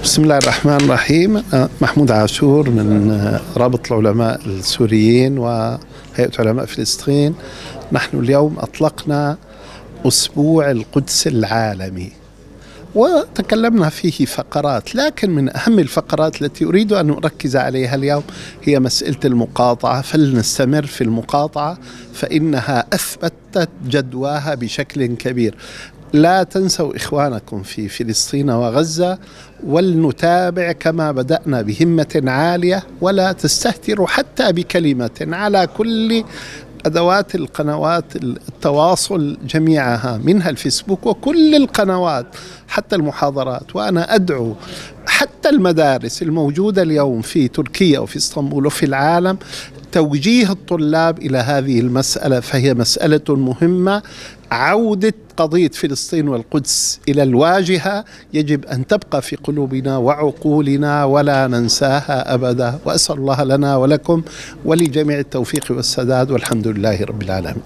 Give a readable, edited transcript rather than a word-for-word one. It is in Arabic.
بسم الله الرحمن الرحيم. محمود عاشور من رابط العلماء السوريين وهيئة علماء فلسطين. نحن اليوم أطلقنا أسبوع القدس العالمي، وتكلمنا فيه فقرات، لكن من أهم الفقرات التي أريد أن أركز عليها اليوم هي مسألة المقاطعة. فلنستمر في المقاطعة فإنها أثبتت جدواها بشكل كبير. لا تنسوا إخوانكم في فلسطين وغزة، ولنتابع كما بدأنا بهمة عالية، ولا تستهتروا حتى بكلمة على كل أدوات القنوات التواصل جميعها، منها الفيسبوك وكل القنوات حتى المحاضرات. وأنا أدعو حتى المدارس الموجودة اليوم في تركيا وفي اسطنبول وفي العالم توجيه الطلاب إلى هذه المسألة، فهي مسألة مهمة. عودة قضية فلسطين والقدس إلى الواجهة يجب أن تبقى في قلوبنا وعقولنا ولا ننساها أبدا. وأسأل الله لنا ولكم ولجميع التوفيق والسداد، والحمد لله رب العالمين.